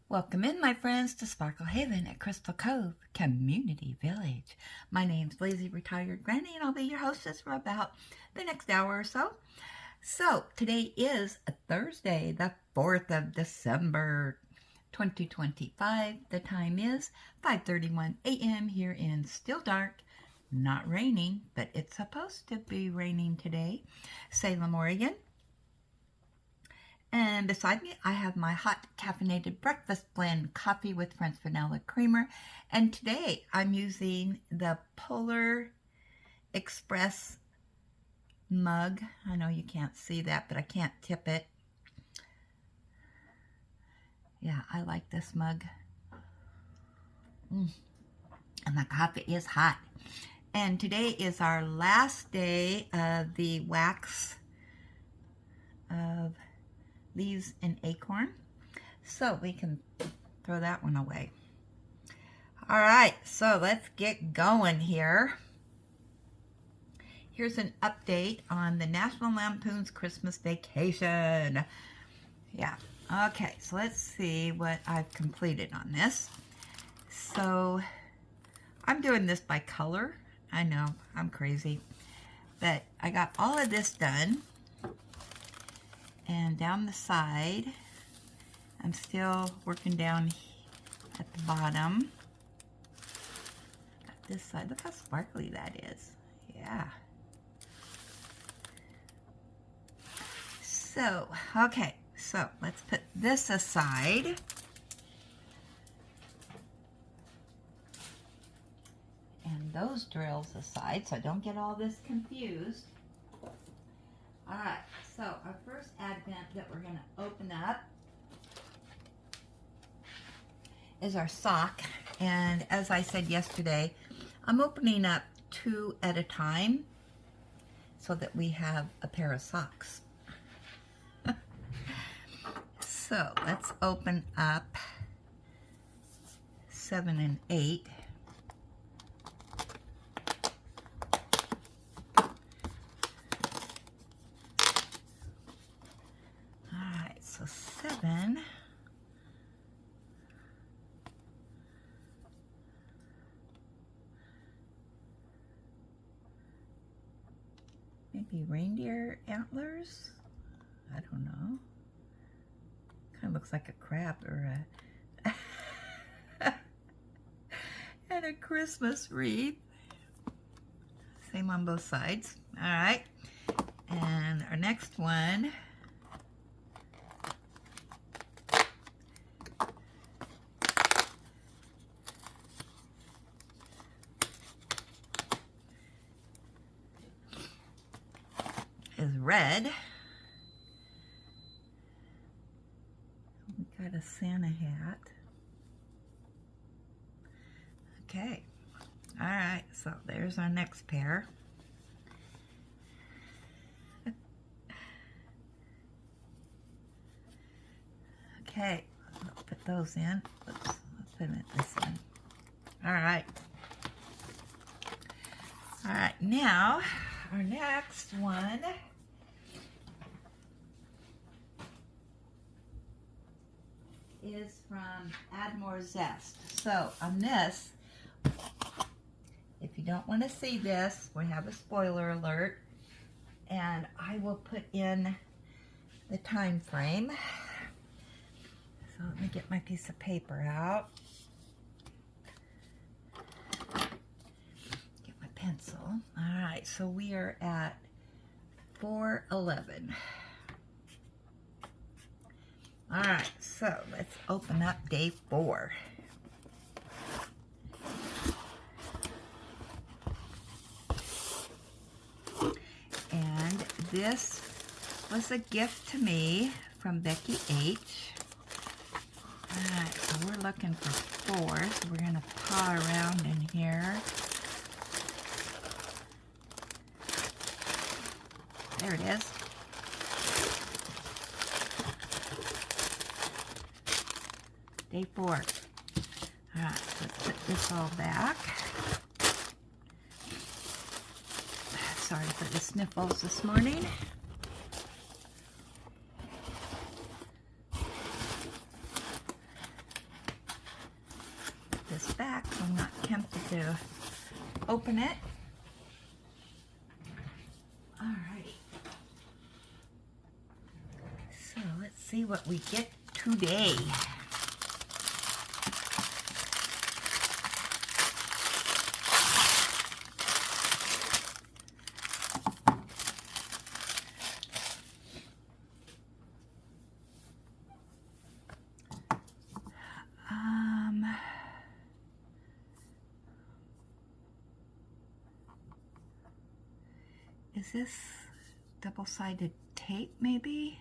Welcome in, my friends, to Sparkle Haven at Crystal Cove Community Village. My name's Lazy Retired Granny, and I'll be your hostess for about the next hour or so. So, today is a Thursday, the 4th of December, 2025. The time is 5:31 a.m. here in still dark, not raining, but it's supposed to be raining today, Salem, Oregon. And beside me, I have my hot caffeinated breakfast blend coffee with French vanilla creamer. And today I'm using the Polar Express mug. I know you can't see that, but I can't tip it. Yeah, I like this mug. And the coffee is hot. And today is our last day of the wax of leaves and acorn, so we can throw that one away. All right, so let's get going here. Here's an update on the National Lampoon's Christmas Vacation. Yeah, okay, so let's see what I've completed on this. So I'm doing this by color. I know, I'm crazy, but I got all of this done. And down the side, I'm still working down at the bottom. Got this side, look how sparkly that is. Yeah. So, okay, so let's put this aside. And those drills aside, so I don't get all this confused. All right, so our first advent that we're going to open up is our sock. And as I said yesterday, I'm opening up 2 at a time so that we have a pair of socks. So let's open up 7 and 8. So 7. Maybe reindeer antlers? I don't know. Kind of looks like a crab or a and a Christmas wreath. Same on both sides. All right. And our next one is red. We got a Santa hat. Okay. All right, so there's our next pair. Okay, let's put those in. Oops, let's put in this one. All right. All right, now our next one is from Add More Zest. So on this, if you don't want to see this, we have a spoiler alert, and I will put in the time frame. So let me get my piece of paper out. Get my pencil. All right, so we are at 4/11. All right, so let's open up day 4. And this was a gift to me from Becky H. All right, so we're looking for 4, so we're gonna paw around in here. There it is. Day 4. All right, so let's put this all back. Sorry for the sniffles this morning. open it. Alrighty. So let's see what we get today. Is this double-sided tape, maybe?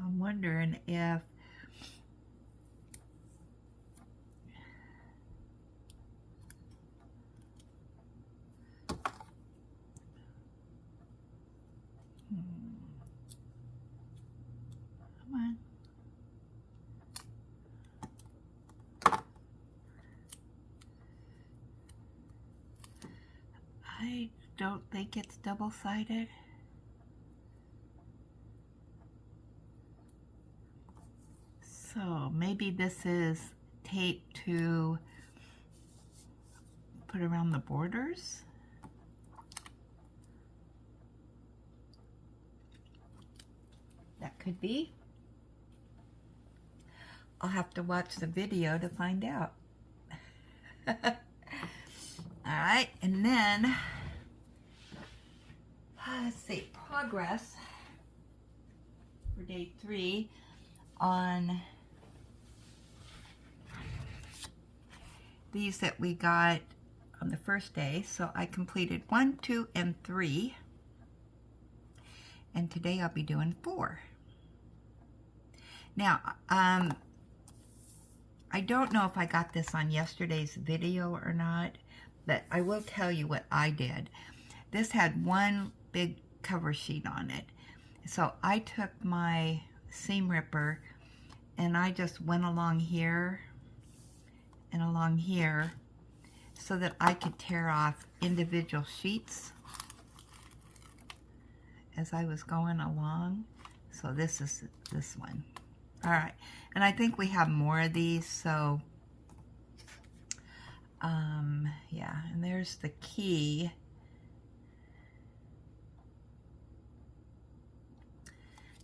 I'm wondering if come on. I don't think it's double-sided. So maybe this is tape to put around the borders. That could be. I'll have to watch the video to find out. Alright, and then let's see, progress for day 3 on these that we got on the first day. So I completed 1, 2, and 3, and today I'll be doing 4. Now, I don't know if I got this on yesterday's video or not, but I will tell you what I did. This had one big cover sheet on it. So I took my seam ripper and I just went along here and along here so that I could tear off individual sheets as I was going along. So this is this one. All right, and I think we have more of these, so yeah, and there's the key.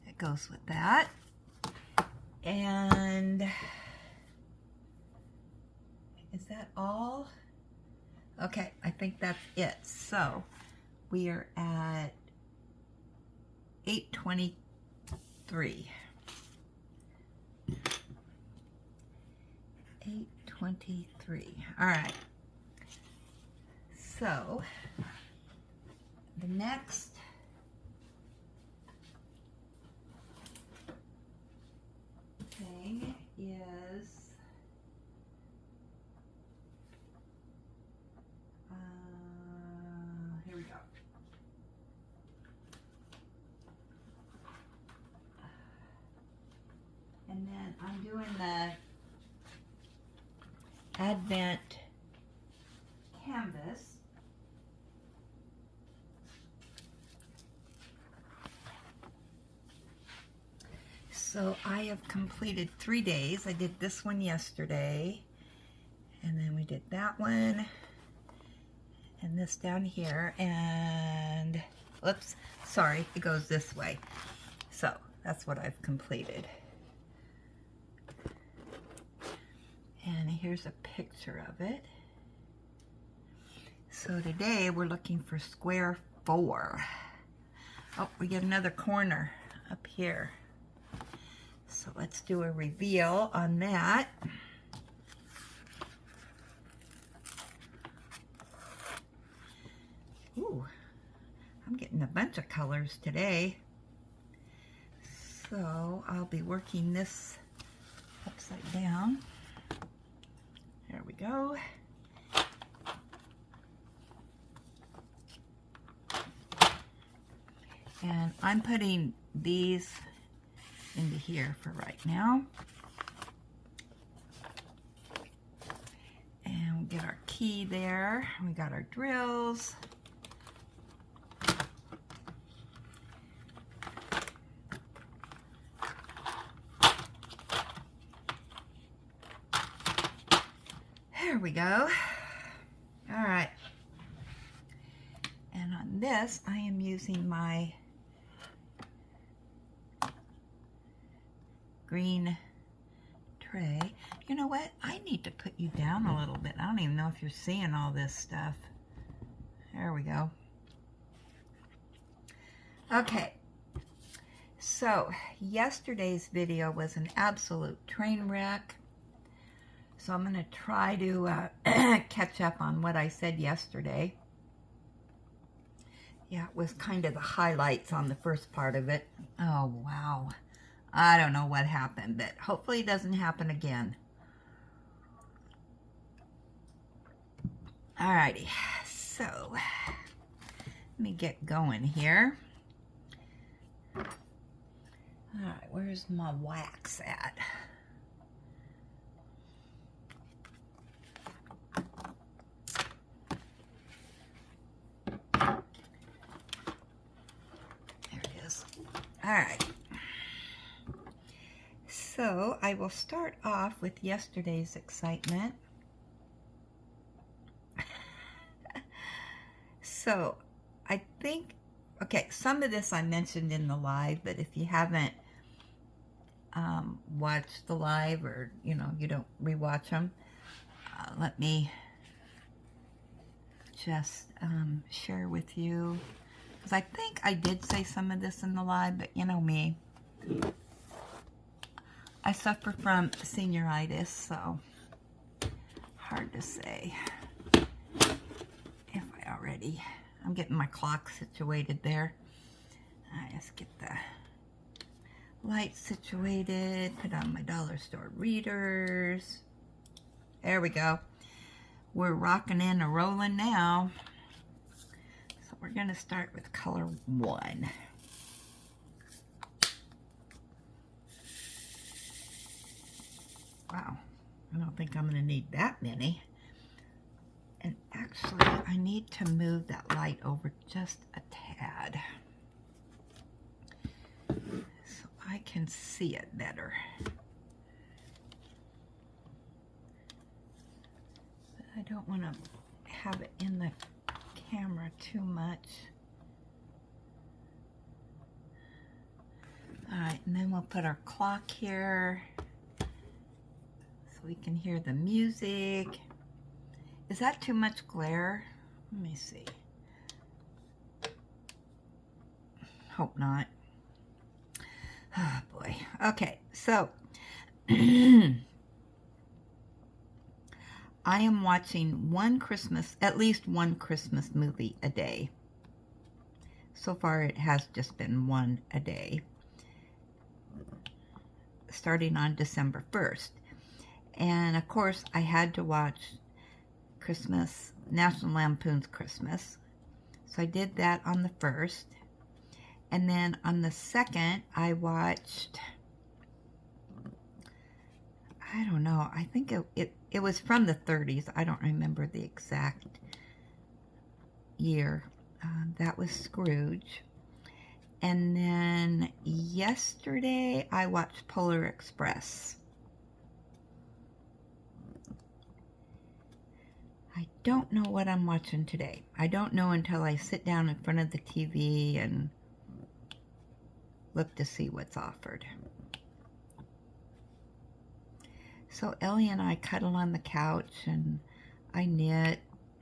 It goes with that. And is that all? Okay, I think that's it. So we are at 8:23. 8:23. All right. So the next thing is here we go. And then I'm doing the Advent canvas. So I have completed 3 days. I did this one yesterday, and then we did that one, and this down here, and oops, sorry, it goes this way. So that's what I've completed. And here's a picture of it. So today we're looking for square 4. Oh, we get another corner up here. So let's do a reveal on that. Ooh, I'm getting a bunch of colors today. So I'll be working this upside down. There we go. And I'm putting these into here for right now. And we get our key there. We got our drills. There we go. All right. And on this, I am using my green tray. You know what? I need to put you down a little bit. I don't even know if you're seeing all this stuff. There we go. Okay. So, yesterday's video was an absolute train wreck. So I'm going to try to catch up on what I said yesterday. Yeah, it was kind of the highlights on the first part of it. Oh, wow. I don't know what happened, but hopefully it doesn't happen again. Alrighty, so let me get going here. Alright, where's my wax at? There it is. Alright. So I will start off with yesterday's excitement. So I think, okay, some of this I mentioned in the live, but if you haven't watched the live, or you don't rewatch them, let me just share with you, because I think I did say some of this in the live, but you know me, I suffer from senioritis, so hard to say if I already. I'm getting my clock situated there. I just get the light situated, put on my dollar store readers. There we go. We're rocking and rolling now. So we're going to start with color 1. Wow, I don't think I'm going to need that many. And actually, I need to move that light over just a tad so I can see it better. But I don't want to have it in the camera too much. Alright, and then we'll put our clock here so we can hear the music. Is that too much glare? Let me see. Hope not. Oh boy. Okay, so I am watching at least one Christmas movie a day. So far it has just been one a day, starting on December 1st. And of course I had to watch Christmas, National Lampoon's Christmas. So I did that on the 1st. And then on the 2nd, I watched, I don't know, I think it was from the 30s. I don't remember the exact year. That was Scrooge. And then yesterday, I watched Polar Express. I don't know what I'm watching today. I don't know until I sit down in front of the TV and look to see what's offered. So Ellie and I cuddle on the couch and I knit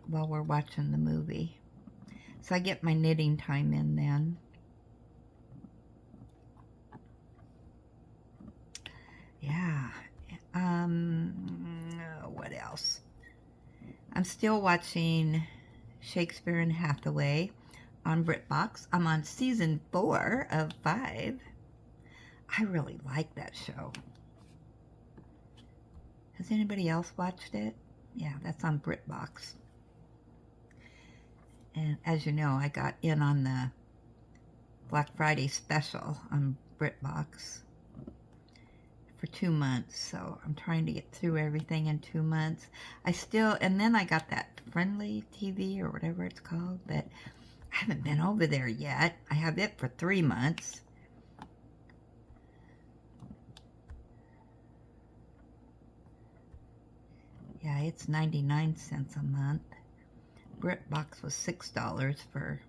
while we're watching the movie. So I get my knitting time in then. Yeah. What else? I'm still watching Shakespeare and Hathaway on BritBox. I'm on season 4 of 5. I really like that show. Has anybody else watched it? Yeah, that's on BritBox. And as you know, I got in on the Black Friday special on BritBox for 2 months. So I'm trying to get through everything in 2 months. And then I got that Friendly TV or whatever it's called, but I haven't been over there yet. I have it for 3 months. Yeah, it's 99 cents a month. BritBox was $6 for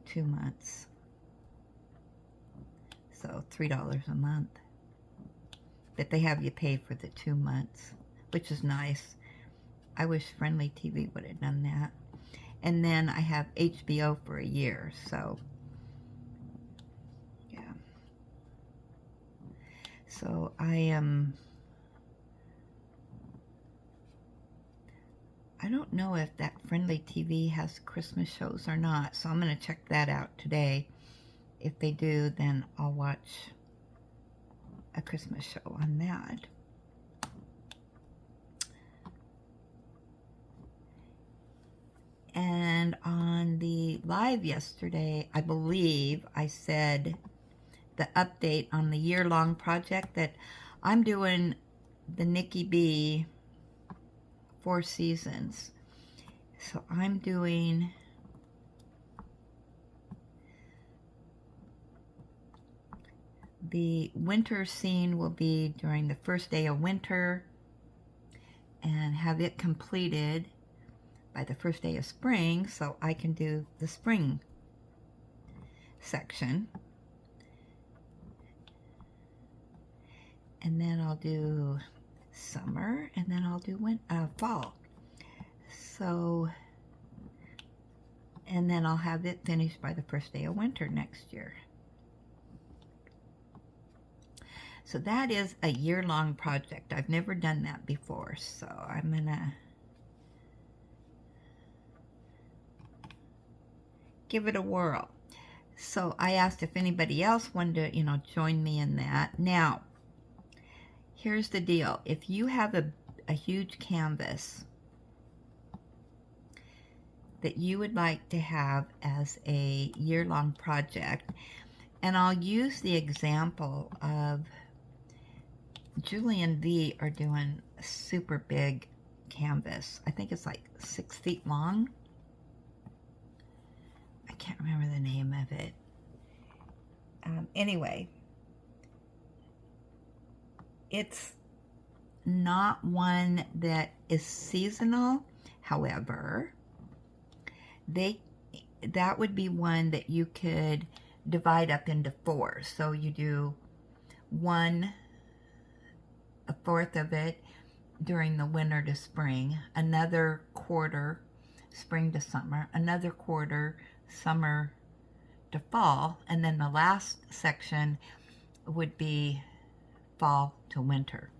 2 months. So $3 a month. But they have you pay for the 2 months, which is nice. I wish Friendly TV would have done that. And then I have HBO for a year, so yeah. So I don't know if that Friendly TV has Christmas shows or not, so I'm going to check that out today. If they do, then I'll watch a Christmas show on that. And on the live yesterday, I believe I said the update on the year-long project that I'm doing the Nikki B 4 seasons. So I'm doing the winter scene will be during the first day of winter and have it completed by the first day of spring, so I can do the spring section. And then I'll do summer, and then I'll do fall. So, and then I'll have it finished by the first day of winter next year. So that is a year-long project. I've never done that before, so I'm gonna give it a whirl. So I asked if anybody else wanted to, join me in that. Now, here's the deal. If you have a huge canvas that you would like to have as a year-long project, and I'll use the example of Julie and V are doing a super big canvas. I think it's like 6 feet long. I can't remember the name of it. Anyway, it's not one that is seasonal. However, that would be one that you could divide up into 4. So you do a fourth of it during the winter to spring, another quarter spring to summer, another quarter summer to fall, and then the last section would be fall to winter.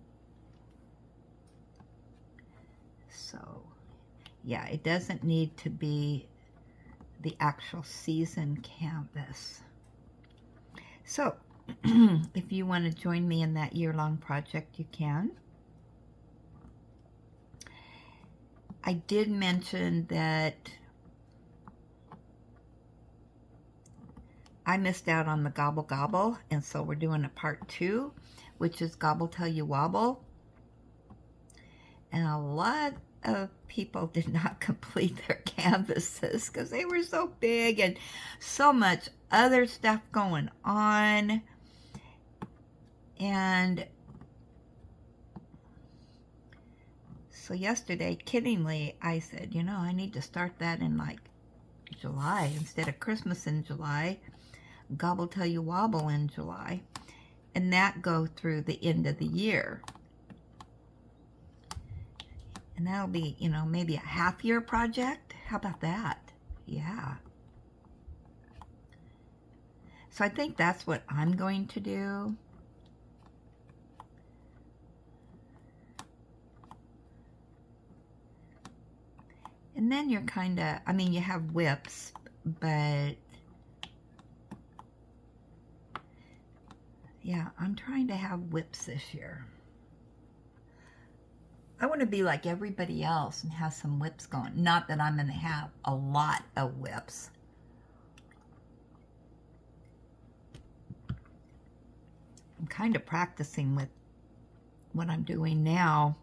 So yeah, it doesn't need to be the actual season canvas. So if you want to join me in that year-long project, you can. I did mention that I missed out on the Gobble Gobble, and so we're doing a part 2, which is Gobble Till You Wobble. And a lot of people did not complete their canvases because they were so big and so much other stuff going on. And so yesterday, kiddingly, I said, I need to start that in like July instead of Christmas in July. Gobble Till You Wobble in July. And that go through the end of the year. And that'll be, maybe a half-year project. How about that? Yeah. So I think that's what I'm going to do. And then you're kind of, you have whips, but yeah, I'm trying to have whips this year. I want to be like everybody else and have some whips going. Not that I'm going to have a lot of whips. kind of practicing with what I'm doing now,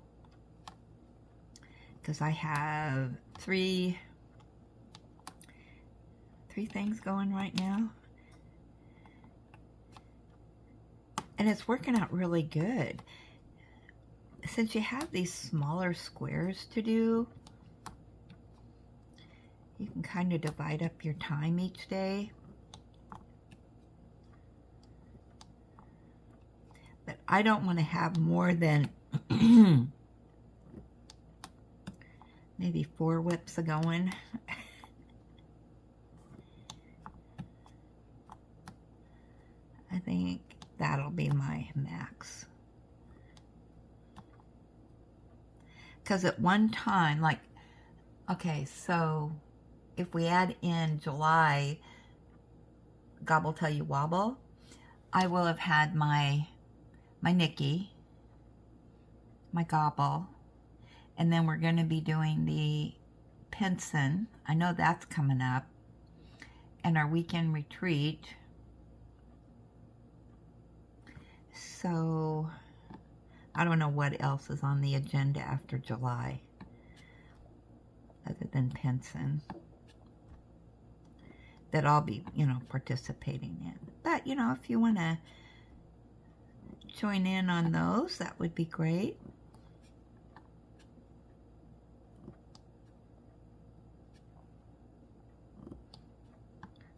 because I have three things going right now, and it's working out really good. Since you have these smaller squares to do, you can kind of divide up your time each day. But I don't want to have more than maybe 4 whips a going. I think that'll be my max. Because at one time, like, okay, so if we add in July, Gobble Till You Wobble, I will have had my Nikki, my Gobble, and then we're going to be doing the Pinson. I know that's coming up, and our weekend retreat. So I don't know what else is on the agenda after July other than Pinson that I'll be, participating in. But, if you want to join in on those, that would be great.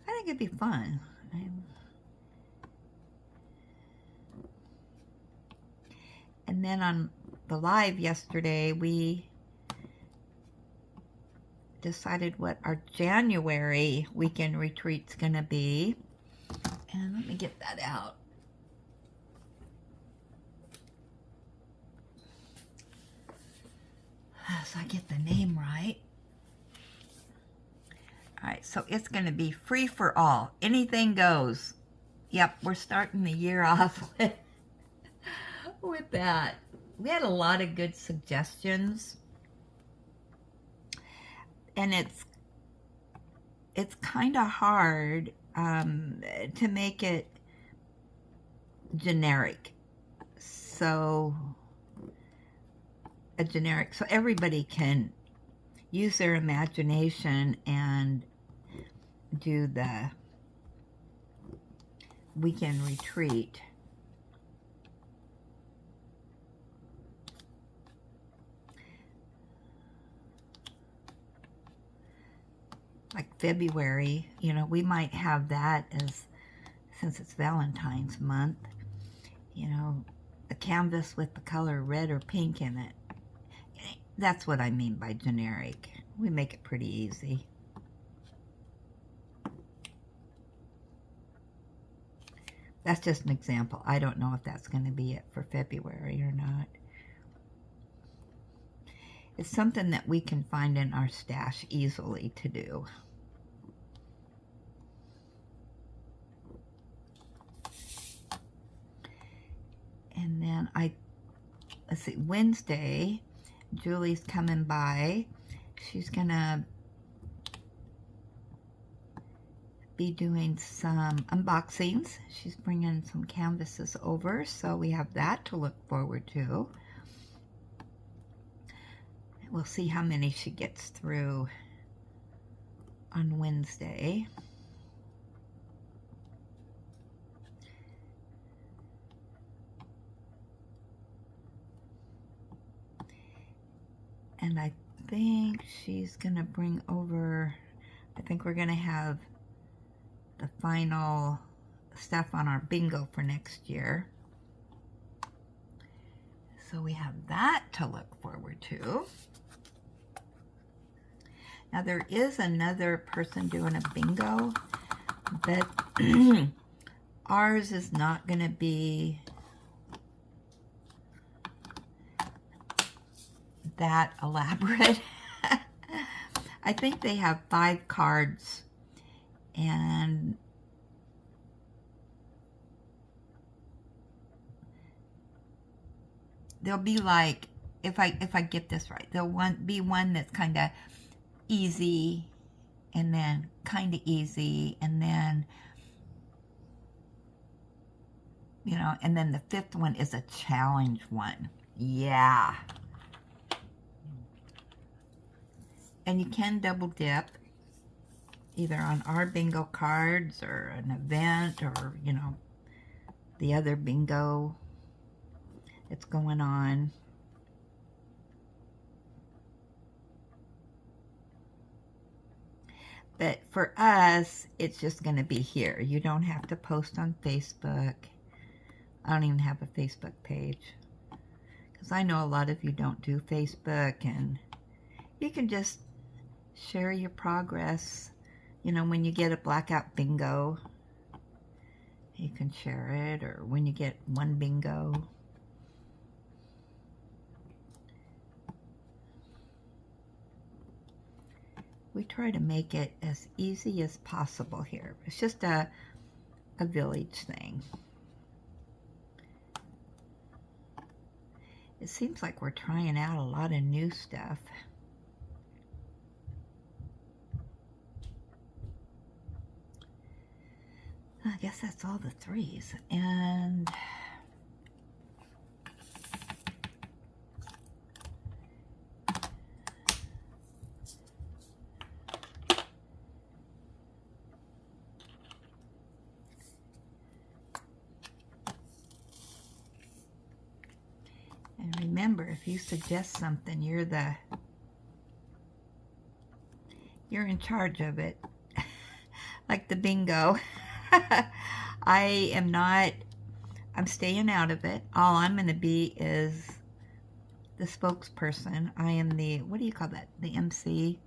I think it'd be fun. And then on the live yesterday, we decided what our January weekend retreat's going to be. And let me get that out. So I get the name right. All right, so it's going to be free for all. Anything goes. Yep, we're starting the year off with that. We had a lot of good suggestions. And it's kind of hard to make it generic. So everybody can use their imagination and do the weekend retreat. Like February, we might have that as, since it's Valentine's month, a canvas with the color red or pink in it. That's what I mean by generic. We make it pretty easy. That's just an example. I don't know if that's going to be it for February or not. It's something that we can find in our stash easily to do. And then let's see, Wednesday, Julie's coming by. She's gonna be doing some unboxings. She's bringing some canvases over, so we have that to look forward to. We'll see how many she gets through on Wednesday. And I think she's going to bring over, I think we're going to have the final stuff on our bingo for next year. So we have that to look forward to. Now there is another person doing a bingo, but ours is not going to be that elaborate. I think they have 5 cards, and there'll be like, if I get this right, there'll be one that's kind of easy, and then kind of easy, and then you know, and then the fifth one is a challenge one. Yeah. And you can double dip either on our bingo cards or an event or, you know, the other bingo that's going on. But for us, it's just going to be here. You don't have to post on Facebook. I don't even have a Facebook page, because I know a lot of you don't do Facebook, and you can just share your progress. You know, when you get a blackout bingo, you can share it, or when you get one bingo. We try to make it as easy as possible here. It's just a village thing. It seems like we're trying out a lot of new stuff. I guess that's all the threes. And remember, if you suggest something, you're in charge of it. Like the bingo. I'm staying out of it. All I'm going to be is the spokesperson. I am the, what do you call that? The MC.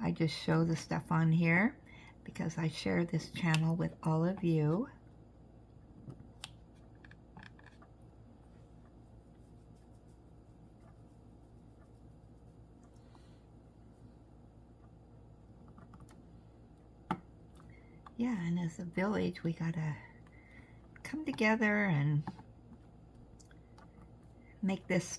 I just show the stuff on here because I share this channel with all of you. Yeah, and as a village, we gotta come together and make this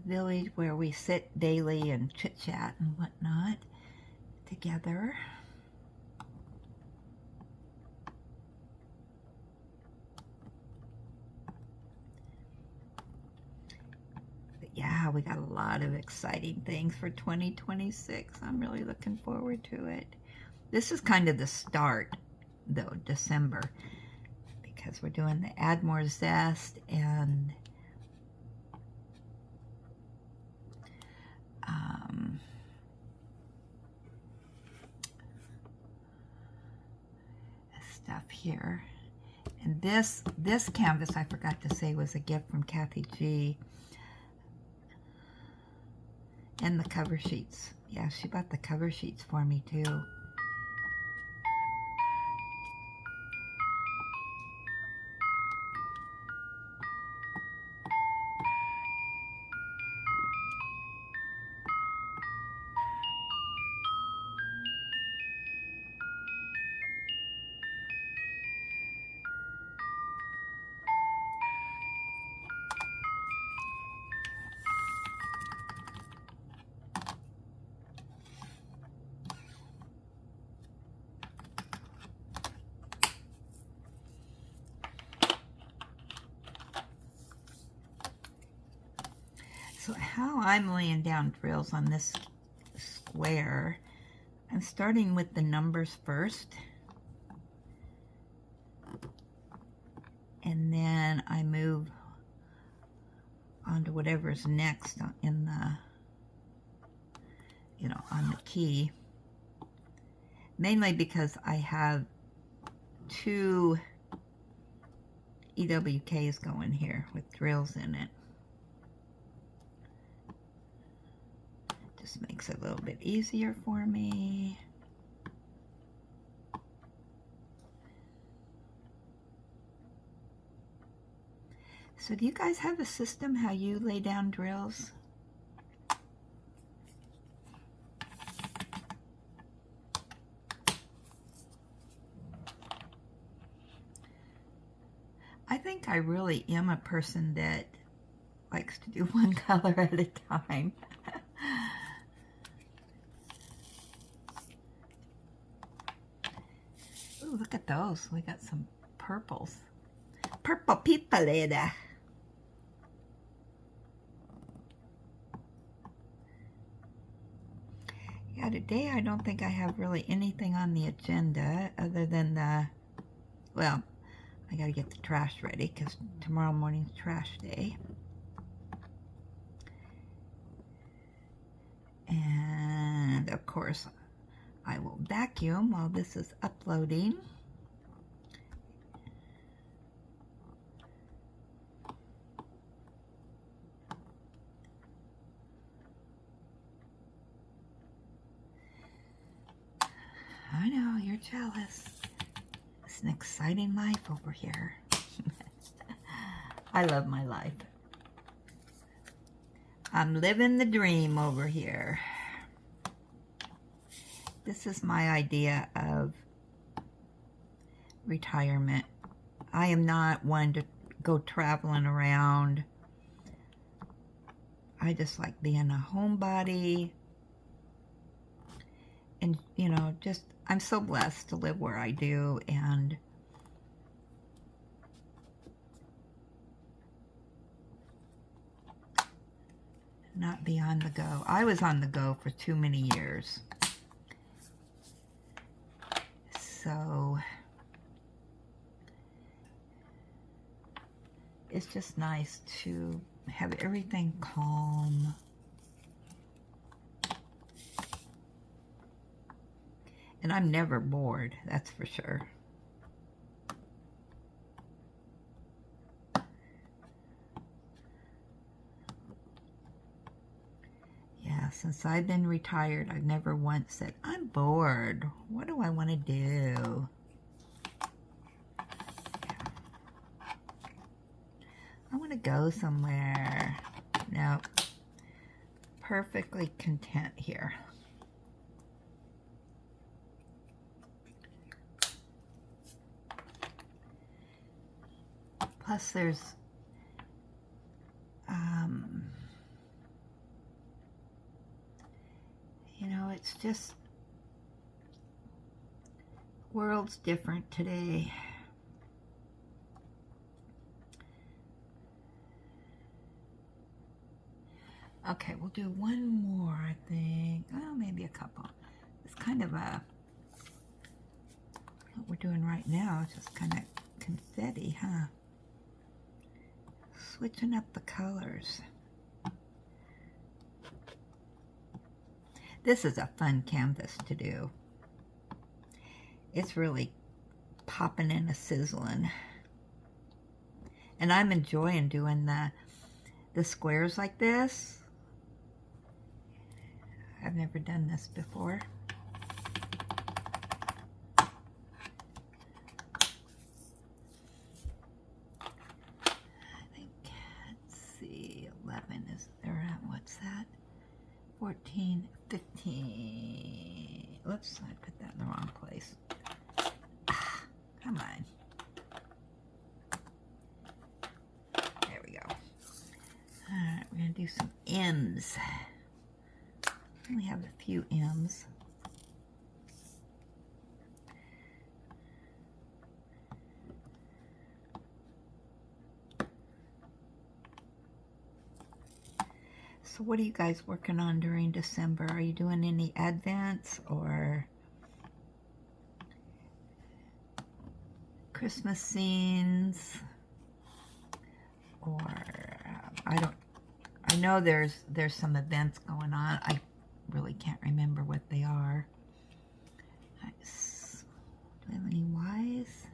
village where we sit daily and chit-chat and whatnot together. But yeah, we got a lot of exciting things for 2026. I'm really looking forward to it. This is kind of the start, though, December, because we're doing the Add More Zest and stuff here. And this canvas, I forgot to say, was a gift from Kathy G. And the cover sheets. Yeah, she bought the cover sheets for me too. So how I'm laying down drills on this square, I'm starting with the numbers first. And then I move on to whatever's next in the, you know, on the key. Mainly because I have two EWKs going here with drills in it. Just makes it a little bit easier for me. So do you guys have a system how you lay down drills? I think I really am a person that likes to do one color at a time. Ooh, look at those. We got some purples. Purple people later. Yeah, today I don't think I have really anything on the agenda other than well, I gotta get the trash ready because tomorrow morning's trash day. And of course, I will vacuum while this is uploading. I know, you're jealous. It's an exciting life over here. I love my life. I'm living the dream over here. This is my idea of retirement. I am not one to go traveling around. I just like being a homebody. And, you know, just, I'm so blessed to live where I do, and not be on the go. I was on the go for too many years. So it's just nice to have everything calm. And I'm never bored, that's for sure. Yeah, since I've been retired, I've never once said, I'm bored. What do I want to do? I want to go somewhere. No, perfectly content here. Plus there's you know, it's just, world's different today. Okay, we'll do one more, I think. Well, maybe a couple. It's kind of a, what we're doing right now is just kind of confetti, huh? Switching up the colors. This is a fun canvas to do. It's really popping and a sizzling. And I'm enjoying doing the squares like this. I've never done this before. I think, let's see, 11 is there at, what's that? 14, 15. Oops, I put that in the wrong place. Ah, come on. There we go. Alright, we're going to do some M's. I only have a few M's. So what are you guys working on during December? Are you doing any Advents or Christmas scenes? Or I know there's some events going on. I really can't remember what they are. Do I have any Y's?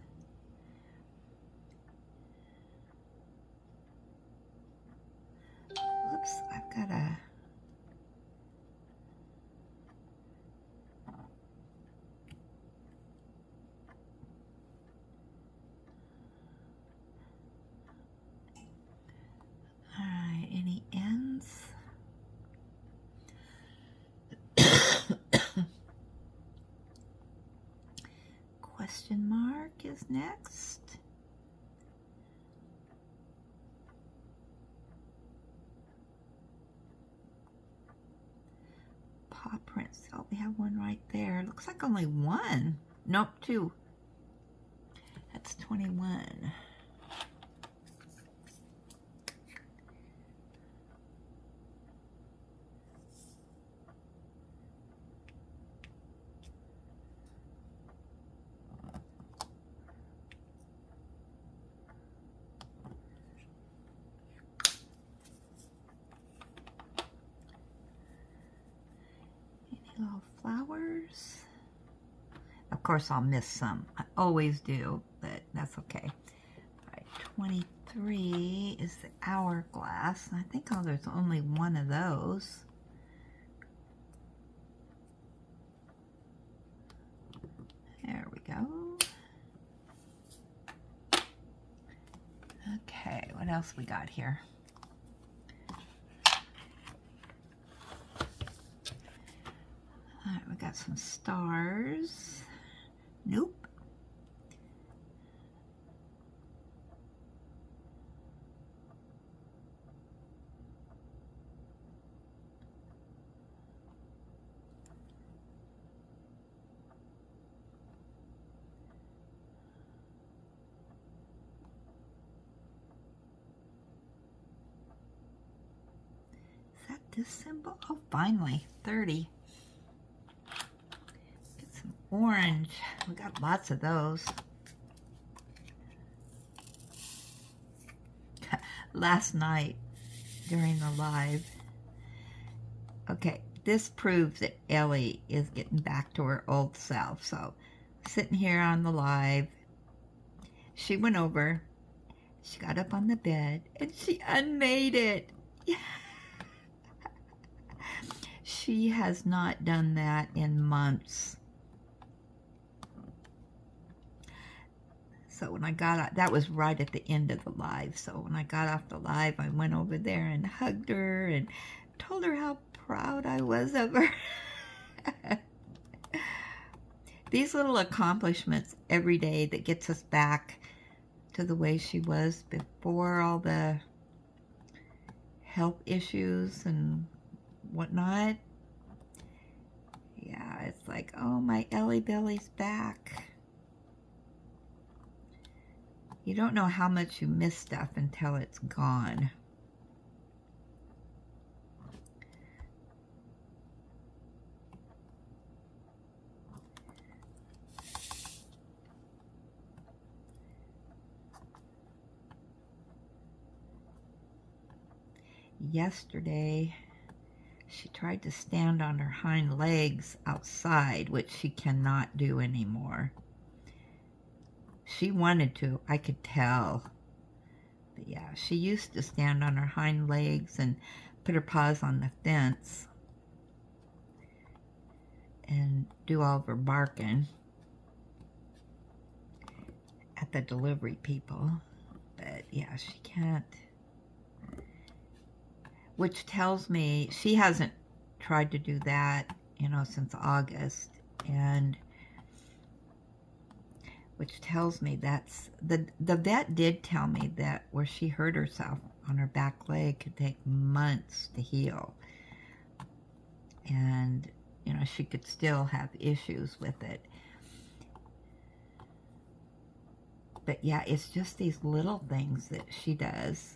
Oops, I've got a... Alright, any N's? Question mark is next. Paw prints. Oh, we have one right there. Looks like only one. Nope, two. That's 21. Little flowers. Of course, I'll miss some. I always do, but that's okay. All right, 23 is the hourglass. I think there's only one of those. There we go. Okay, what else we got here? All right, we got some stars. Nope. Is that this symbol? Oh, finally, 30. Orange. We got lots of those. Last night during the live. Okay, this proves that Ellie is getting back to her old self. So, sitting here on the live, she went over, she got up on the bed, and she unmade it. She has not done that in months. So when I got out, that was right at the end of the live. So when I got off the live, I went over there and hugged her and told her how proud I was of her. These little accomplishments every day that gets us back to the way she was before all the health issues and whatnot. Yeah, it's like, oh, my Ellie Belly's back. You don't know how much you miss stuff until it's gone. Yesterday, she tried to stand on her hind legs outside, which she cannot do anymore. She wanted to, I could tell. But yeah, she used to stand on her hind legs and put her paws on the fence and do all of her barking at the delivery people. But yeah, she can't. Which tells me she hasn't tried to do that, since August. And which tells me that's, the vet did tell me that where she hurt herself on her back leg could take months to heal. And, she could still have issues with it. But yeah, it's just these little things that she does.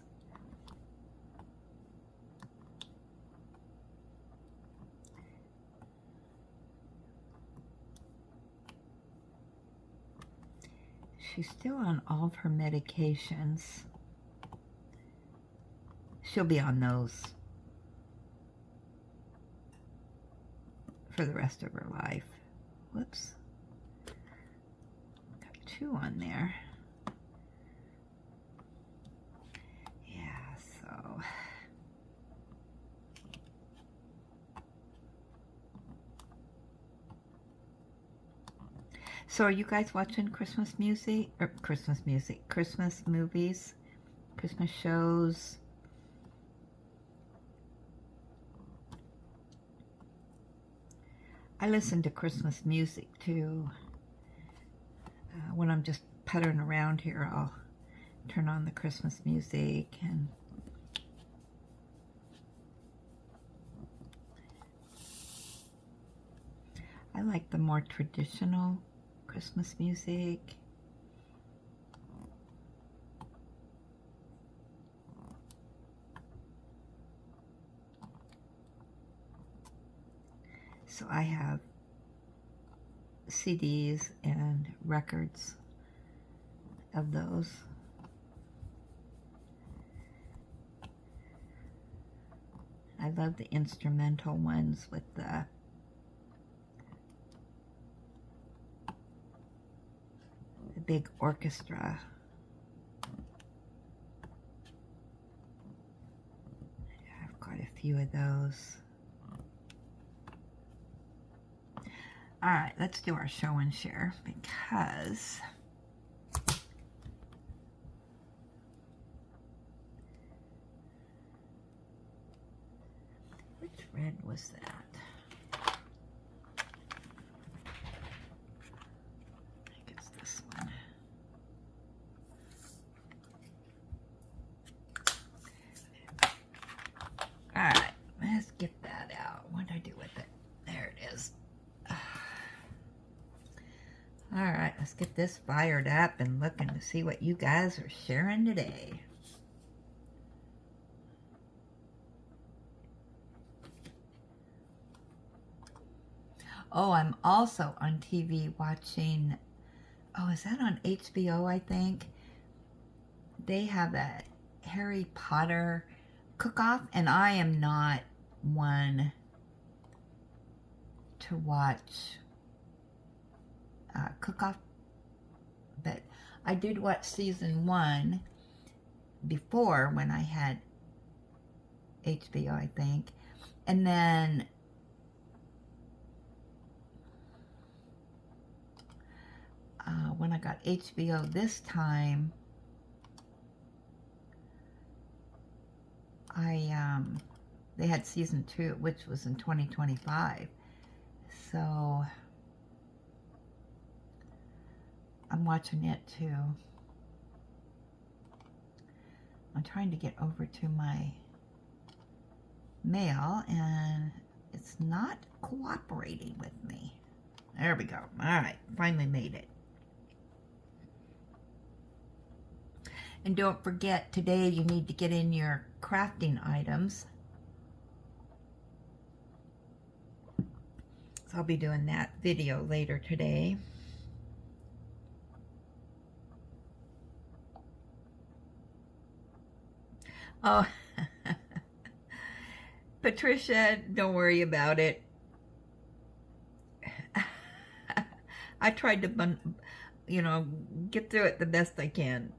She's still on all of her medications. She'll be on those for the rest of her life. Whoops. Got 2 on there. Yeah, so. So are you guys watching Christmas music? Or Christmas movies, Christmas shows? I listen to Christmas music too. When I'm just puttering around here, I'll turn on the Christmas music and I like the more traditional Christmas music. So I have CDs and records of those. I love the instrumental ones with the big orchestra. I have quite a few of those. All right, let's do our show and share because which red was that? I think it's this one. All right, let's get that out. What did I do with it? There it is. All right, let's get this fired up and looking to see what you guys are sharing today. Oh, I'm also on TV watching, oh, is that on HBO, I think? They have a Harry Potter cook-off, and I am not one to watch cook-off, but I did watch season 1 before when I had HBO, I think, and then when I got HBO this time, they had season 2, which was in 2025, so I'm watching it too. I'm trying to get over to my mail and it's not cooperating with me. There we go. All right, finally made it. And don't forget, today you need to get in your crafting items. So I'll be doing that video later today. Oh, Patricia, don't worry about it. I tried to, get through it the best I can.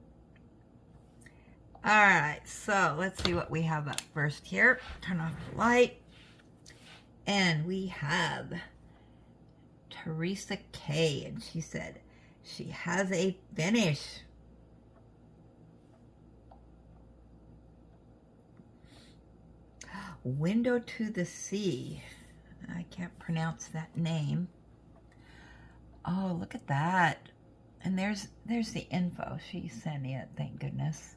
All right, so let's see what we have up first here. Turn off the light. And we have Teresa K. And she said she has a finish. Window to the Sea. I can't pronounce that name. Oh, look at that. And there's the info she sent in, thank goodness.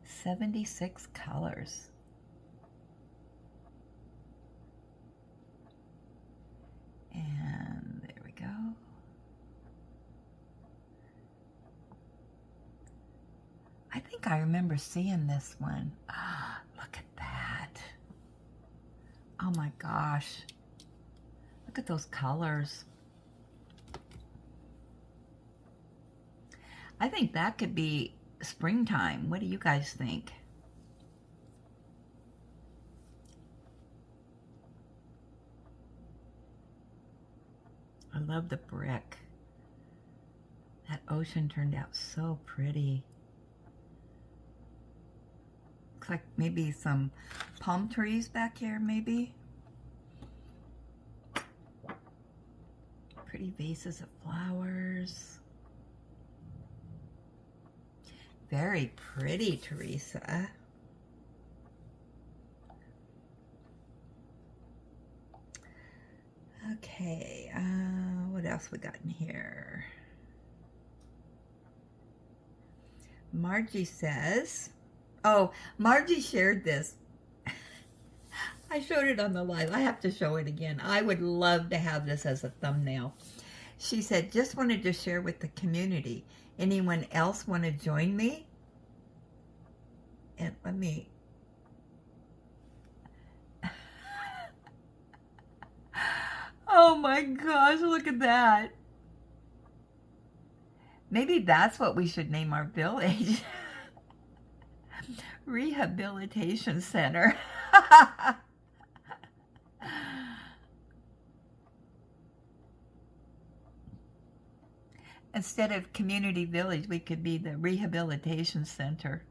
76 colors. And there we go. I think I remember seeing this one. Ah, look at that. Oh my gosh. Look at those colors. I think that could be springtime. What do you guys think? I love the brick. That ocean turned out so pretty. Looks like maybe some palm trees back here, maybe. Pretty vases of flowers. Very pretty, Teresa. Okay, what else we got in here? Margie says, oh, Margie shared this. I showed it on the live. I have to show it again. I would love to have this as a thumbnail. She said, just wanted to share with the community. Anyone else want to join me? And let me... Oh my gosh, look at that. Maybe that's what we should name our village. Rehabilitation Center. Instead of community village, we could be the rehabilitation center.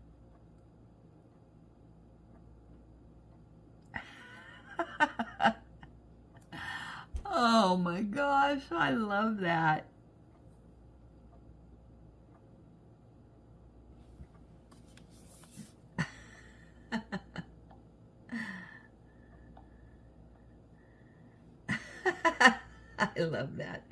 Oh my gosh, I love that. I love that.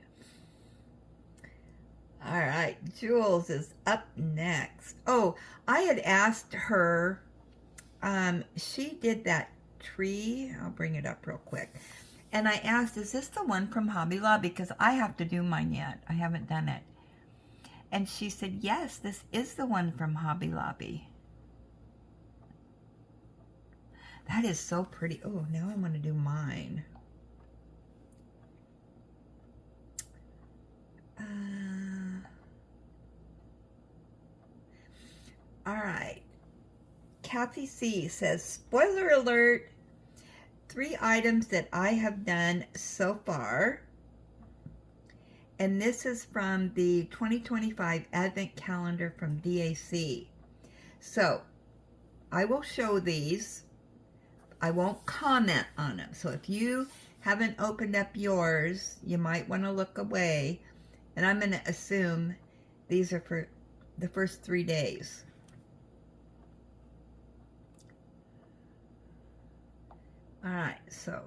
All right, Jules is up next. Oh, I had asked her, she did that tree. I'll bring it up real quick. And I asked, is this the one from Hobby Lobby? Because I have to do mine yet. I haven't done it. And she said, yes, this is the one from Hobby Lobby. That is so pretty. Oh, now I want to do mine. All right. Kathy C says, spoiler alert, 3 items that I have done so far. And this is from the 2025 Advent Calendar from DAC. So, I will show these. I won't comment on them. So if you haven't opened up yours, you might want to look away. And I'm going to assume these are for the first 3 days. All right, so,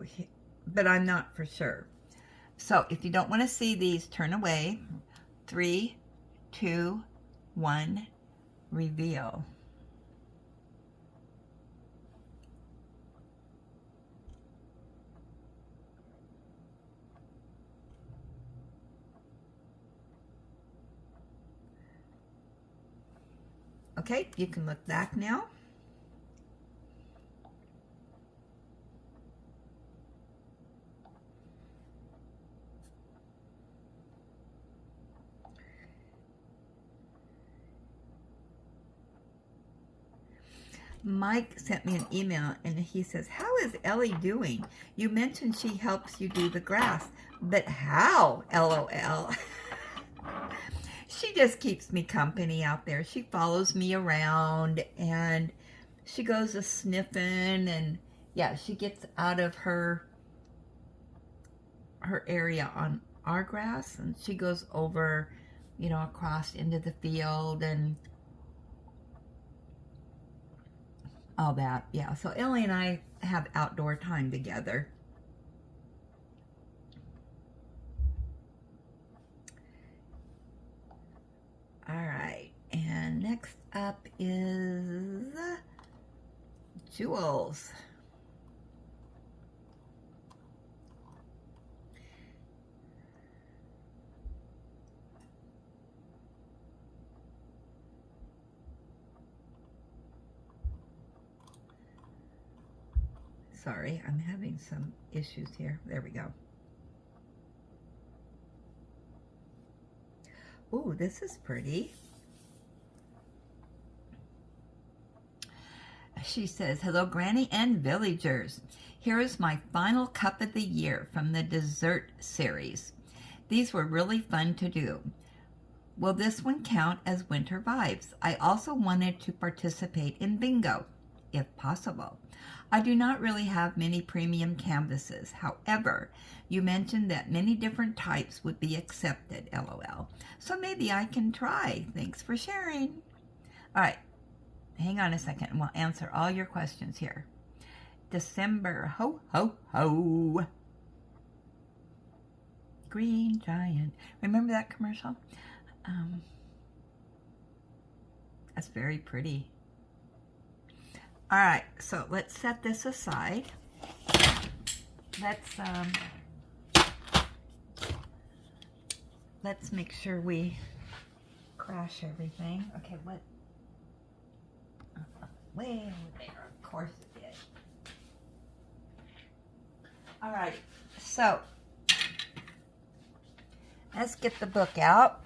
but I'm not for sure. So if you don't want to see these, turn away. 3, 2, 1, reveal. Okay, you can look back now. Mike sent me an email and he says, how is Ellie doing? You mentioned she helps you do the grass, but how? LOL. She just keeps me company out there. She follows me around and she goes a sniffing, and yeah, she gets out of her area on our grass and she goes over, you know, across into the field and all that. Yeah, so Ellie and I have outdoor time together. All right, and next up is Jules. Sorry, I'm having some issues here. There we go. Ooh, this is pretty. She says, hello, Granny and villagers. Here is my final cup of the year from the dessert series. These were really fun to do. Will this one count as winter vibes? I also wanted to participate in bingo, if possible. I do not really have many premium canvases. However, you mentioned that many different types would be accepted, LOL. So maybe I can try. Thanks for sharing. All right, hang on a second and we'll answer all your questions here. December, ho, ho, ho. Green Giant. Remember that commercial? That's very pretty. All right, so let's set this aside. Let's make sure we crash everything. Okay, what? Way over there, of course it did. All right, so Let's get the book out.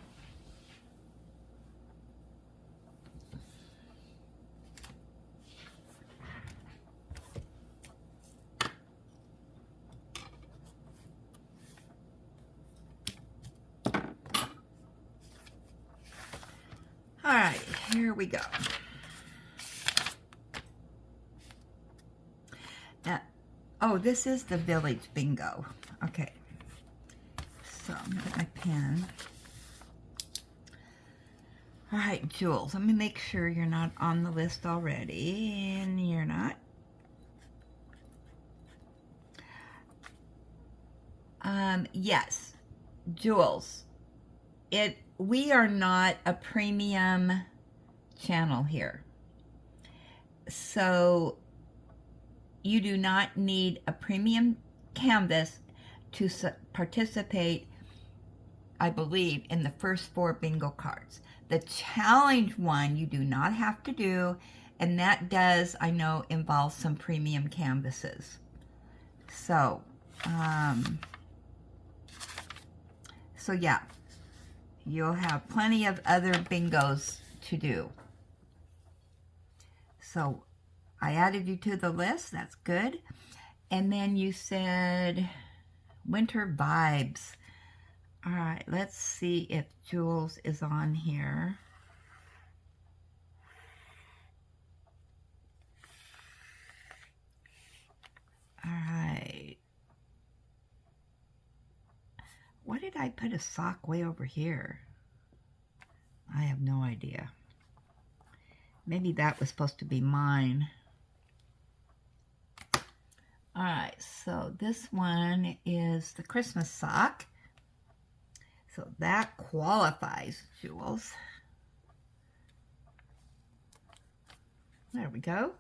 All right, here we go. Now, oh, this is the Village Bingo. Okay, so I'm gonna get my pen. All right, Jules, let me make sure you're not on the list already, and you're not. Yes, Jules, we are not a premium channel here. So you do not need a premium canvas to participate, I believe, in the first 4 bingo cards. The challenge one you do not have to do, and that does, I know, involve some premium canvases. So, so yeah, you'll have plenty of other bingos to do. So I added you to the list. That's good. And then you said winter vibes. All right, let's see if Jules is on here. All right. Why did I put a sock way over here? I have no idea. Maybe that was supposed to be mine. All right, so this one is the Christmas sock. So that qualifies, Jules. There we go.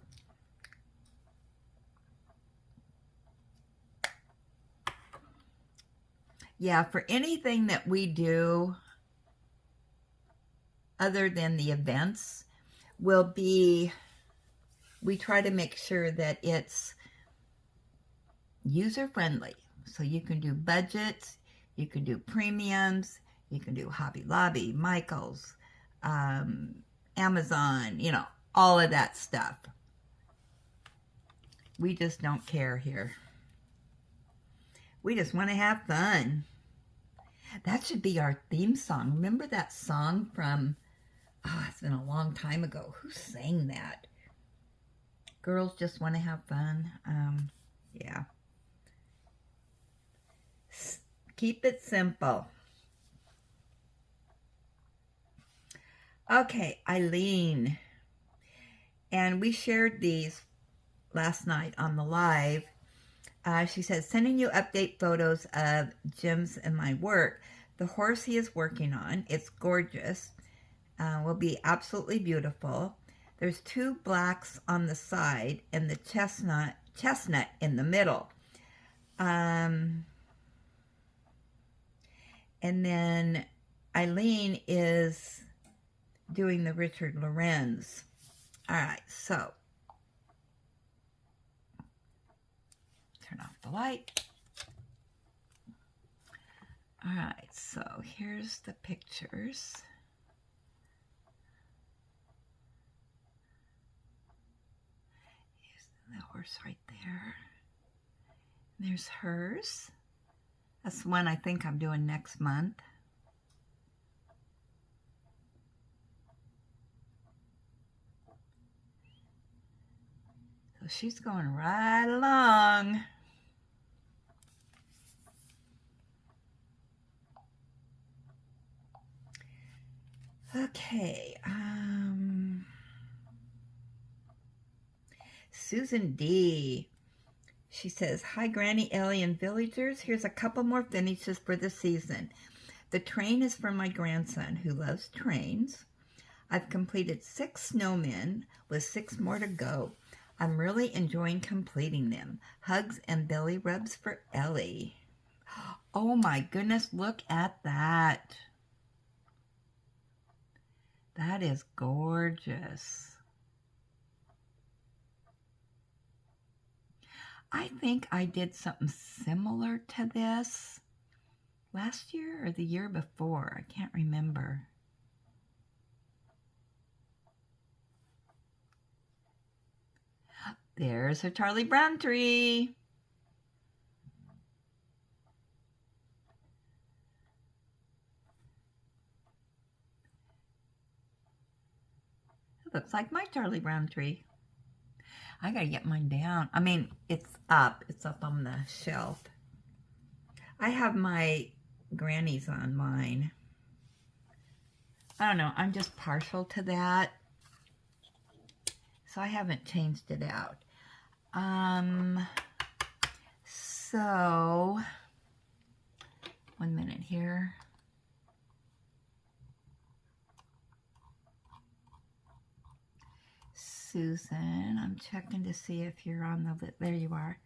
Yeah, for anything that we do other than the events, we try to make sure that it's user-friendly. So you can do budgets, you can do premiums, you can do Hobby Lobby, Michael's, Amazon, you know, all of that stuff. We just don't care here. We just want to have fun. That should be our theme song. Remember that song from, oh, it's been a long time ago. Who sang that? Girls Just Want to Have Fun. Yeah. Keep it simple. Okay, Eileen. And we shared these last night on the live. She says, sending you update photos of Jim's and my work. The horse he is working on, it's gorgeous. Will be absolutely beautiful. There's 2 blacks on the side and the chestnut in the middle. And then Eileen is doing the Richard Lorenz. All right, so turn off the light. All right, so here's the pictures. Here's the horse right there. There's hers. That's one I think I'm doing next month. So she's going right along. Okay. Susan D. She says, hi, Granny, Ellie, and villagers. Here's a couple more finishes for the season. The train is for my grandson who loves trains. I've completed 6 snowmen with 6 more to go. I'm really enjoying completing them. Hugs and belly rubs for Ellie. Oh my goodness, look at that. That is gorgeous. I think I did something similar to this last year or the year before. I can't remember. There's her Charlie Brown tree. It looks like my Charlie Brown tree. I gotta get mine down. I mean, it's up. It's up on the shelf. I have my granny's on mine. I don't know. I'm just partial to that. So I haven't changed it out. So, 1 minute here. Susan, I'm checking to see if you're on the list. There you are.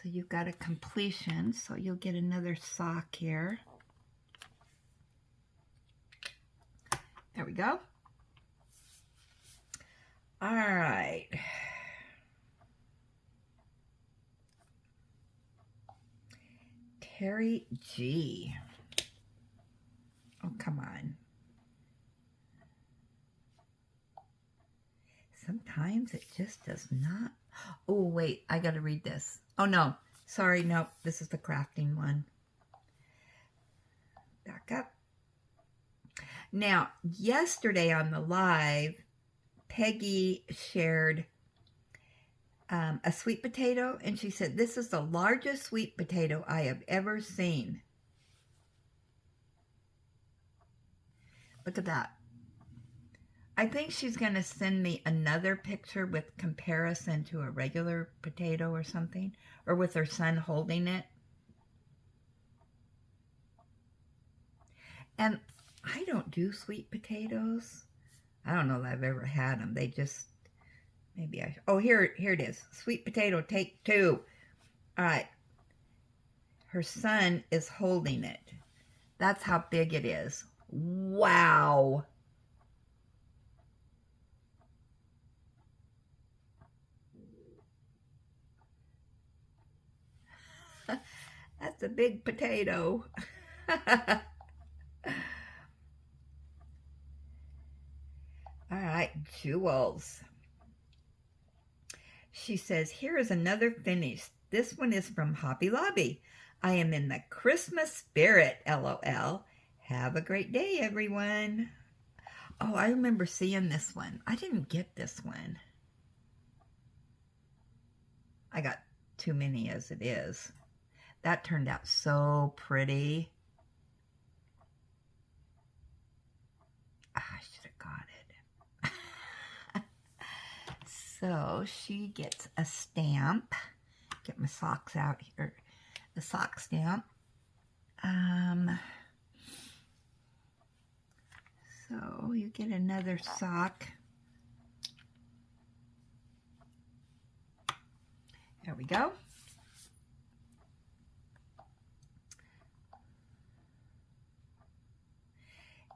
So you've got a completion, so you'll get another sock here. There we go. All right. Terry G. Oh, come on. Sometimes it just does not. Oh, wait, I got to read this. Oh, no. Sorry, nope. This is the crafting one. Back up. Now, yesterday on the live, Peggy shared a sweet potato, and she said, this is the largest sweet potato I have ever seen. Look at that. I think she's going to send me another picture with comparison to a regular potato or something, or with her son holding it. And I don't do sweet potatoes. I don't know that I've ever had them. They just, maybe I, oh, here it is. Sweet potato, take 2. All right. Her son is holding it. That's how big it is. Wow. That's a big potato. All right, Jules. She says, here is another finish. This one is from Hobby Lobby. I am in the Christmas spirit, LOL. Have a great day, everyone. Oh, I remember seeing this one. I didn't get this one. I got too many as it is. That turned out so pretty. I should have got it. So she gets a stamp. Get my socks out here. The sock stamp. So you get another sock. There we go.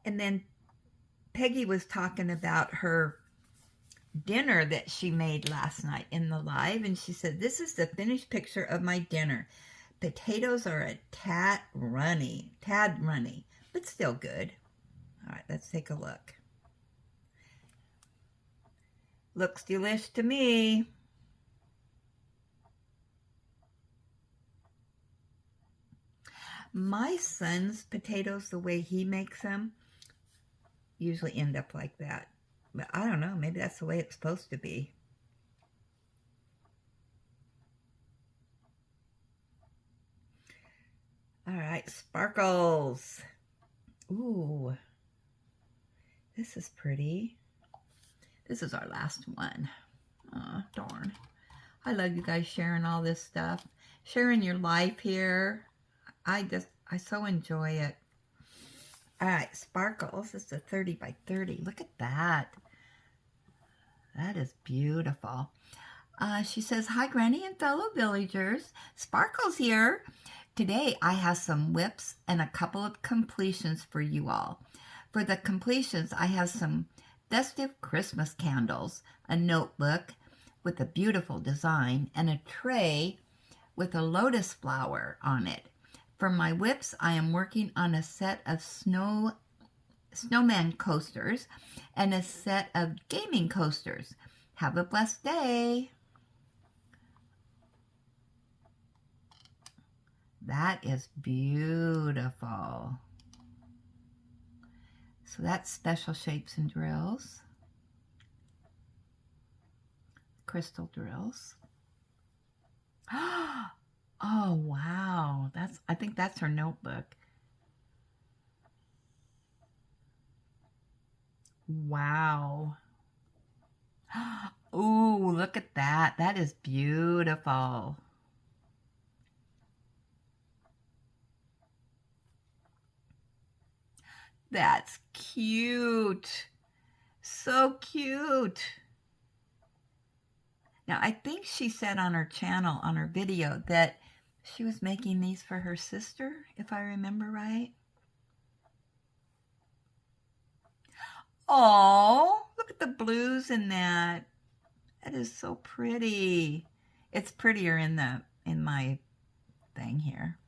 And then Peggy was talking about her dinner that she made last night in the live, and she said, this is the finished picture of my dinner. Potatoes are a tad runny, but still good. All right, let's take a look. Looks delish to me. My son's potatoes, the way he makes them, usually end up like that. But I don't know, maybe that's the way it's supposed to be. All right, sparkles. Ooh, this is pretty. This is our last one. Oh, darn. I love you guys sharing all this stuff. Sharing your life here. I so enjoy it. All right, sparkles. This is a 30 by 30. Look at that. That is beautiful. She says, hi, Granny and fellow villagers. Sparkles here. Today, I have some whips and a couple of completions for you all. For the completions, I have some festive Christmas candles, a notebook with a beautiful design, and a tray with a lotus flower on it. For my whips, I am working on a set of snowman coasters and a set of gaming coasters. Have a blessed day. That is beautiful. So that's special shapes and drills. Crystal drills. Oh, wow. I think that's her notebook. Wow. Ooh, look at that. That is beautiful. That's cute. So cute. Now, I think she said on her channel, on her video, that she was making these for her sister, if I remember right. Oh, look at the blues in that. That is so pretty. It's prettier in my thing here.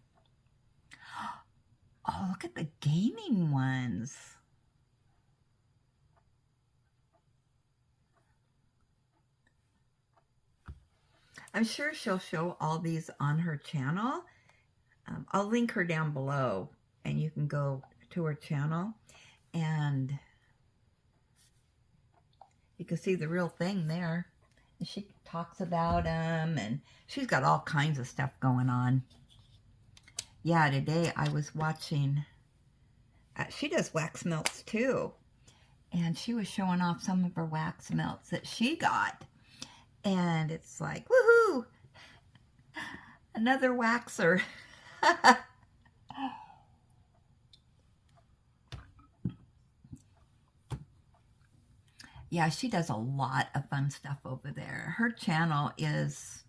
Oh, look at the gaming ones. I'm sure she'll show all these on her channel. I'll link her down below, and you can go to her channel, and you can see the real thing there. And she talks about them, and she's got all kinds of stuff going on. Yeah, today I was watching, she does wax melts too, and she was showing off some of her wax melts that she got, and it's like, woohoo, another waxer. Yeah, she does a lot of fun stuff over there. Her channel is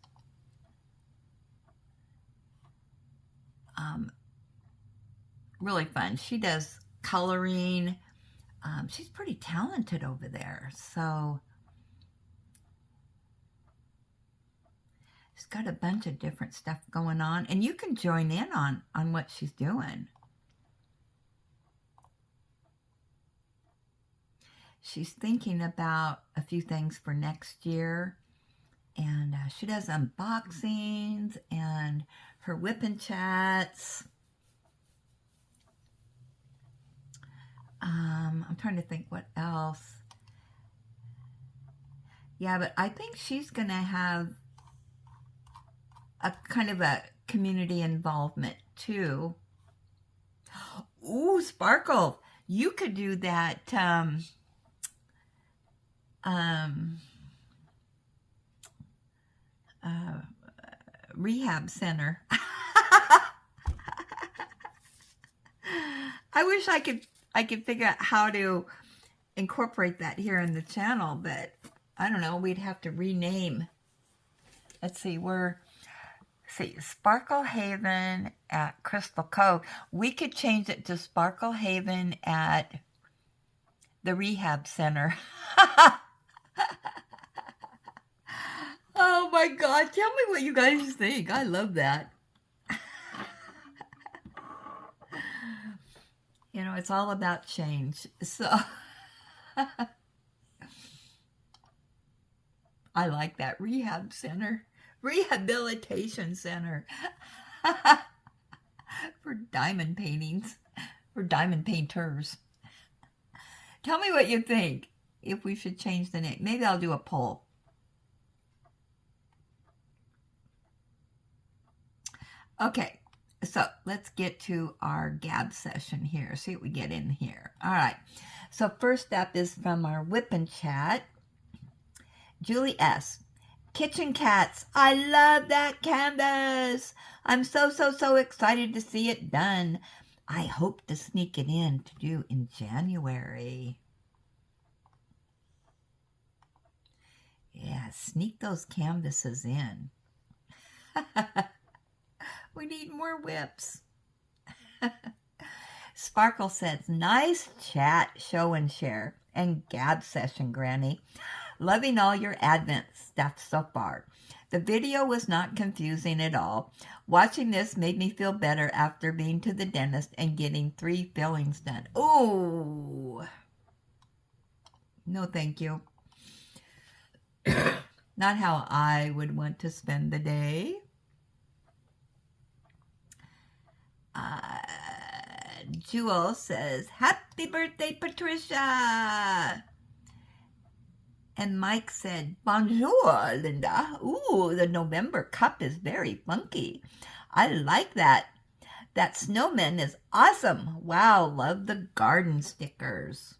really fun. She does coloring. She's pretty talented over there. So she's got a bunch of different stuff going on, and you can join in on what she's doing. She's thinking about a few things for next year, and she does unboxings and her wip&Chats. I'm trying to think what else. Yeah, but I think she's going to have a kind of a community involvement too. Ooh, Sparkle, you could do that rehab center. I wish I could figure out how to incorporate that here in the channel, but I don't know, we'd have to rename. Let's see, Sparkle Haven at Crystal Cove. We could change it to Sparkle Haven at the rehab center. Oh my God, tell me what you guys think. I love that. You know, it's all about change. So I like that rehab center, rehabilitation center for diamond paintings, for diamond painters. Tell me what you think, if we should change the name. Maybe I'll do a poll. Okay, so let's get to our gab session here. See what we get in here. All right, so first up is from our wip&Chat. Julie S. Kitchen Cats. I love that canvas. I'm so excited to see it done. I hope to sneak it in to do in January. Yeah, sneak those canvases in. We need more whips. Sparkle says, nice chat, show and share, and gab session, Granny. Loving all your Advent stuff so far. The video was not confusing at all. Watching this made me feel better after being to the dentist and getting 3 fillings done. Oh, no thank you. Not how I would want to spend the day. Jewel says, "Happy birthday, Patricia." And Mike said, "Bonjour, Linda. Ooh, the November cup is very funky. I like that. That snowman is awesome. Wow, love the garden stickers."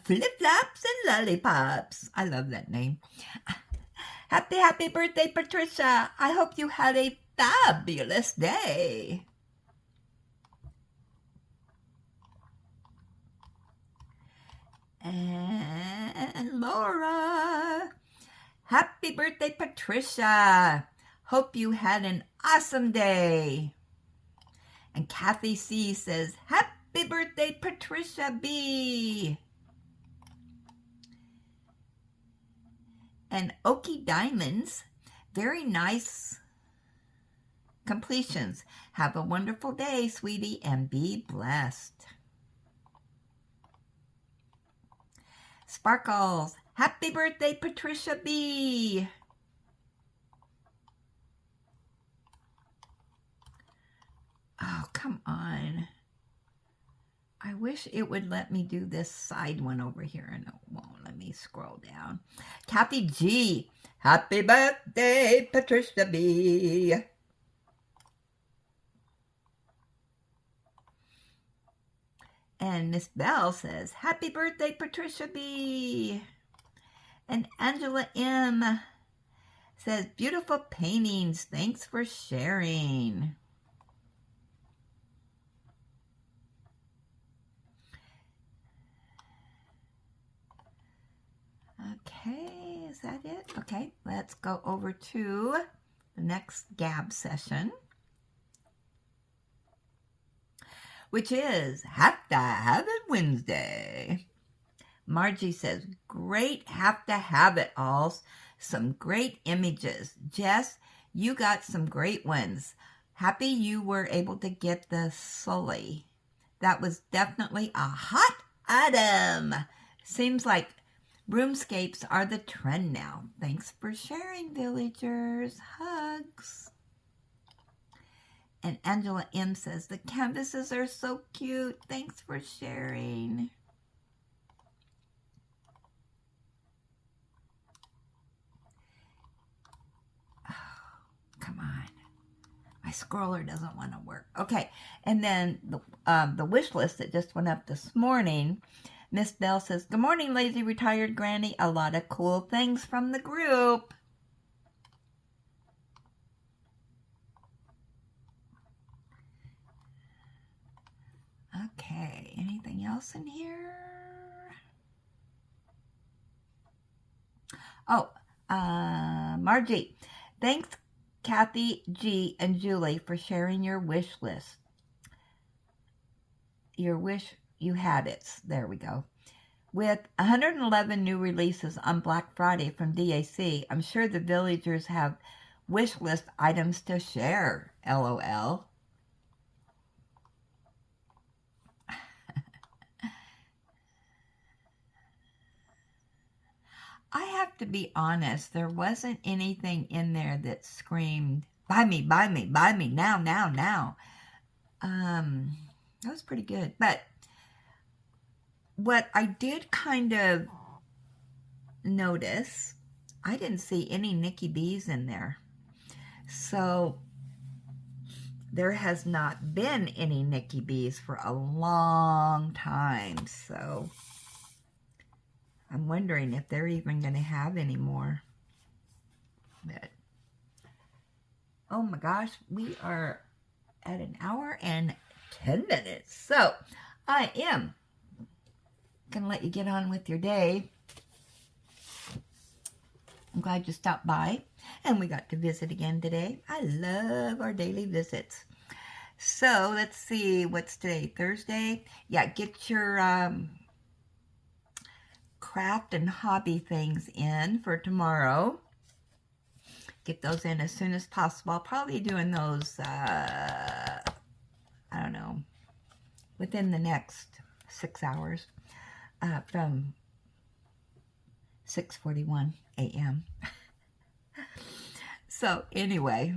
Flip-flops and lollipops. I love that name. Happy birthday, Patricia. I hope you had a fabulous day. And Laura. Happy birthday, Patricia. Hope you had an awesome day. And Kathy C says, "Happy birthday, Patricia B." And Okie Diamonds, very nice completions. Have a wonderful day, sweetie, and be blessed. Sparkles, happy birthday, Patricia B. Oh, come on. I wish it would let me do this side one over here, and it won't. Let me scroll down. Kathy G. Happy birthday, Patricia B. And Miss Bell says, "Happy birthday, Patricia B." And Angela M. says, "Beautiful paintings. Thanks for sharing." Okay, is that it? Okay, let's go over to the next Gab session, which is Have to Have It Wednesday. Margie says, "Great Have to Have It alls. Some great images. Jess, you got some great ones. Happy you were able to get the Sully. That was definitely a hot item. Seems like roomscapes are the trend now. Thanks for sharing, villagers. Hugs." And Angela M. says, "The canvases are so cute. Thanks for sharing." Oh, come on. My scroller doesn't want to work. Okay, and then the wish list that just went up this morning. Miss Bell says, "Good morning, lazy retired granny. A lot of cool things from the group." Okay, anything else in here? Oh, Margie, thanks Kathy G and Julie for sharing your wish list. Your wish, you had it. There we go. With 111 new releases on Black Friday from DAC, I'm sure the villagers have wish list items to share. LOL. I have to be honest, there wasn't anything in there that screamed, "Buy me, buy me, buy me, now, now, now." That was pretty good. But what I did kind of notice, I didn't see any Nikki B's in there. So there has not been any Nikki B's for a long time. So I'm wondering if they're even going to have any more. But, oh my gosh, we are at an hour and 10 minutes. So I am going to let you get on with your day. I'm glad you stopped by and we got to visit again today. I love our daily visits. So let's see, what's today? Thursday? Yeah, get your craft and hobby things in for tomorrow. Get those in as soon as possible. I'll probably be doing those, I don't know, within the next 6 hours from 6:41 a.m. So anyway,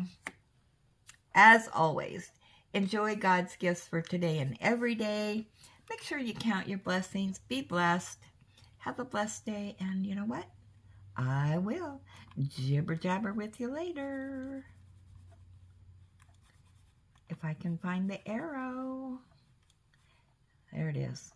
as always, enjoy God's gifts for today and every day. Make sure you count your blessings. Be blessed. Have a blessed day. And you know what? I will jibber jabber with you later. If I can find the arrow. There it is.